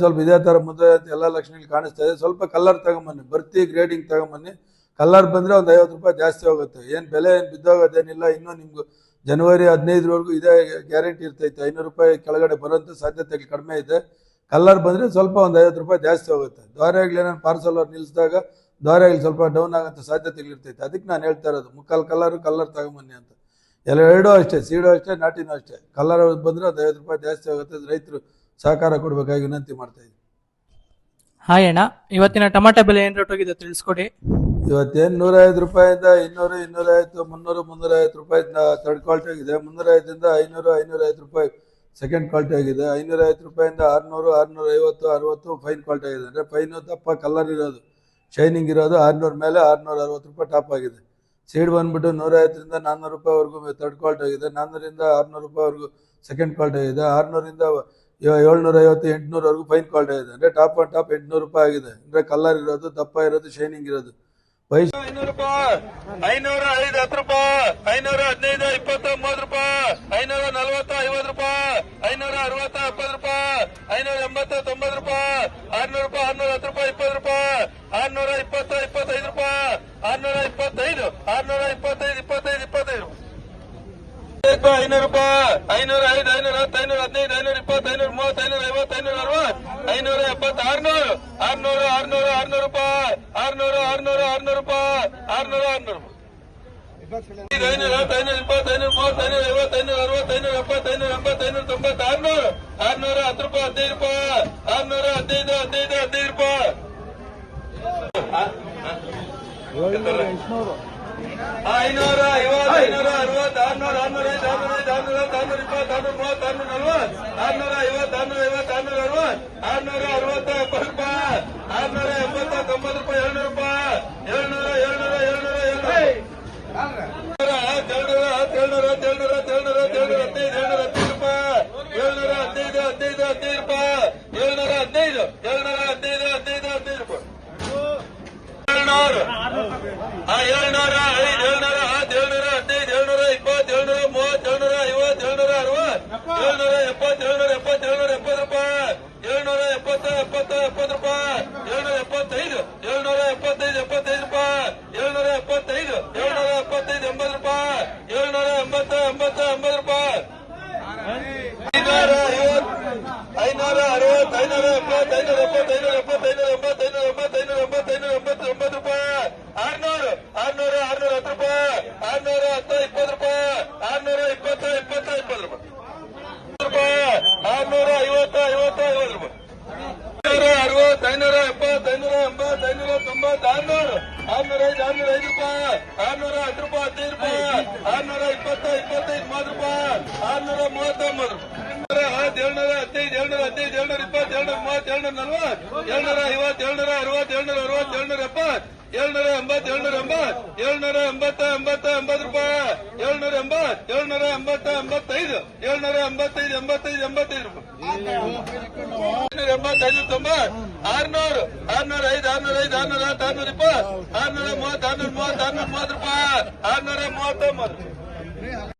ಸ್ವಲ್ಪ ಇದೇ ತರ ಮುಂದೆ ಎಲ್ಲ ಲಕ್ಷಣಗಳು ಕಾಣಿಸ್ತಾ ಇದೆ. ಸ್ವಲ್ಪ ಕಲರ್ ತಗೊಂಬನ್ನಿ, ಬರ್ತಿ ಗ್ರೇಡಿಂಗ್ ತಗೊಂಬನ್ನಿ. ಕಲರ್ ಬಂದ್ರೆ ಒಂದು 50 ರೂಪಾಯಿ ಜಾಸ್ತಿ ಹೋಗುತ್ತೆ. ಏನ್ ಬೆಲೆ ಏನ್ ಬಿದ್ದೋಗೋದೇನಿಲ್ಲ. ಇನ್ನೂ ನಿಮ್ಗೆ ಜನವರಿ 15ರವರೆಗೂ ಇದೇ ಗ್ಯಾರಂಟಿ ಇರ್ತೈತೆ. 500 ರೂಪಾಯಿ ಕೆಳಗಡೆ ಬರೋಂಥ ಸಾಧ್ಯತೆಗಳು ಕಡಿಮೆ ಇದೆ. ಕಲರ್ ಬಂದ್ರೆ ಸ್ವಲ್ಪ ಒಂದು 50 ರೂಪಾಯಿ ಜಾಸ್ತಿ ಹೋಗುತ್ತೆ. ದ್ವಾರಗಳು ಏನಾದ್ರು ಪಾರ್ಸಲ್ ಅವ್ರು ನಿಲ್ಲಿಸಿದಾಗ ದ್ವಾರಗಳು ಸ್ವಲ್ಪ ಡೌನ್ ಆಗೋಂಥ ಸಾಧ್ಯತೆಗಳು ಇರ್ತೈತೆ. ಅದಕ್ಕೆ ನಾನು ಹೇಳ್ತಾ ಇರೋದು ಮುಕ್ಕಾಲು ಕಲರ್ ತಗೊಂಬನ್ನಿ ಅಂತ. ಎರಡೂ ಅಷ್ಟೇ, ಸೀಡು ಅಷ್ಟೇ, ನಾಟಿನೂ ಅಷ್ಟೇ. ಕಲರ್ ಬಂದ್ರೆ ಒಂದು 50 ರೂಪಾಯಿ ಜಾಸ್ತಿ ಆಗುತ್ತೆ. ರೈತರು ಸಹಕಾರ ಕೊಡಬೇಕಾಗಿ ವಿನಂತಿ ಮಾಡ್ತಾ ಇದ್ದೀನಿ. ಹಾಯ್ ಅಣ್ಣ, ಇವತ್ತಿನ ಟೊಮಾಟೊ ಬೆಲೆ ಏನು ರೇಟ್ ಹೋಗಿದೆ ತಿಳಿಸ್ಕೊಡಿ. ಇವತ್ತೇನು 150 ರೂಪಾಯಿಂದ 200, 250, 300, 350 ರೂಪಾಯಿ ಥರ್ಡ್ ಕ್ವಾಲಿಟಿ ಆಗಿದೆ. 305ದಿಂದ 500, 550 ರೂಪಾಯಿ ಸೆಕೆಂಡ್ ಕ್ವಾಲಿಟಿ ಆಗಿದೆ. 550 ರೂಪಾಯಿಂದ 600, 650, 60 ಫೈನ್ ಕ್ವಾಲಿಟಿ ಆಗಿದೆ. ಅಂದರೆ ಫೈನು ದಪ್ಪ ಕಲರ್ ಇರೋದು, ಶೈನಿಂಗ್ ಇರೋದು 600 ಮೇಲೆ 660 ರೂಪಾಯಿ ಟಾಪ್ ಆಗಿದೆ. ಸೀಡ್ ಬಂದ್ಬಿಟ್ಟು 150ರಿಂದ 400 ರೂಪಾಯಿವರೆಗೂ ಥರ್ಡ್ ಕ್ವಾಲಿಟಿ ಆಗಿದೆ. 400ರಿಂದ 600 ರೂಪಾಯಿವರೆಗೂ ಸೆಕೆಂಡ್ ಕ್ವಾಲಿಟಿ ಆಗಿದೆ. 600ರಿಂದ 750, 800ವರೆಗೂ ಫೈನ್ ಕ್ವಾಲಿಟಿ ಆಗಿದೆ. ಅಂದರೆ ಟಾಪ್ ಆನ್ ಟಾಪ್ 800 ರೂಪಾಯಿ ಆಗಿದೆ. ಅಂದರೆ ಕಲರ್ ಇರೋದು, ದಪ್ಪ ಇರೋದು, ಶೈನಿಂಗ್ ಇರೋದು. 500 ರೂಪಾಯಿ, 500, 5, 10 ರೂಪಾಯಿ, 500, 15, 20, 30 ರೂಪಾಯಿ, 540, 50 ರೂಪಾಯಿ, 560, 70 ರೂಪಾಯಿ, 580, 90 ರೂಪಾಯಿ, 600 ರೂಪಾಯಿ, 610 ರೂಪಾಯಿ, 20 ರೂಪಾಯಿ, 620, 25 ರೂಪಾಯಿ, 625, 625, 25, 25 500 ರೂಪಾಯಿ, 505, 510, 515, 520, 530, 550, 560, 570, 600, 600 ರೂಪಾಯಿ, 600, 600, 600 ರೂಪಾಯಿ, 600, 600 ರೂಪಾಯಿ. 520, 530, 550, 560, 570, 580, 590, 600, 600, 10 ರೂಪಾಯಿ, 15 ರೂಪಾಯಿ, 600, 15, 15, 15 ರೂಪಾಯಿ. 550, 560, 600, 605, 605, 620, 630, 640, 650, 650, 660, 660, 70 ರೂಪಾಯಿ, 680, 90 ರೂಪಾಯಿ, 700 ರೂಪಾಯಿ, 700, 700, 700, 700, 700, 700, 715, 715 ರೂಪಾಯಿ, 715, 15, 15 ರೂಪಾಯಿ, 715, 715, 15, 15 ರೂಪಾಯಿ. 700, 700, 5, 700, 700, 15, 720, 730, 750, 760, 770, 770 ರೂಪಾಯಿ, 770, 70 ರೂಪಾಯಿ, 775, 775, 75 ರೂಪಾಯಿ, 775, 775, 80 ರೂಪಾಯಿ, 780, 80, 80 ರೂಪಾಯಿ. 550, 560, 570, 570, 580, 580, 90 ರೂಪಾಯಿ, 600, 600, 610 ರೂಪಾಯಿ, 610, 20 ರೂಪಾಯಿ, 620, 20, 20 ರೂಪಾಯಿ. 650, 50, 50 ರೂಪಾಯಿ. 560, 570, 580, 590, 605, 605 ರೂಪಾಯಿ, 610 ರೂಪಾಯಿ, 15 ರೂಪಾಯಿ, 620, 25, 30 ರೂಪಾಯಿ, 630, 30 ರೂಪಾಯಿ. 715, 715, 720, 730, 740, 750, 760, 770, 780, 780, 780 ರೂಪಾಯಿ, 780, 780, 85, 785, 85, 85 ರೂಪಾಯಿ. 785, 90, 600, 605, 605, 610, 620, 630, 630, 630 ರೂಪಾಯಿ, 630.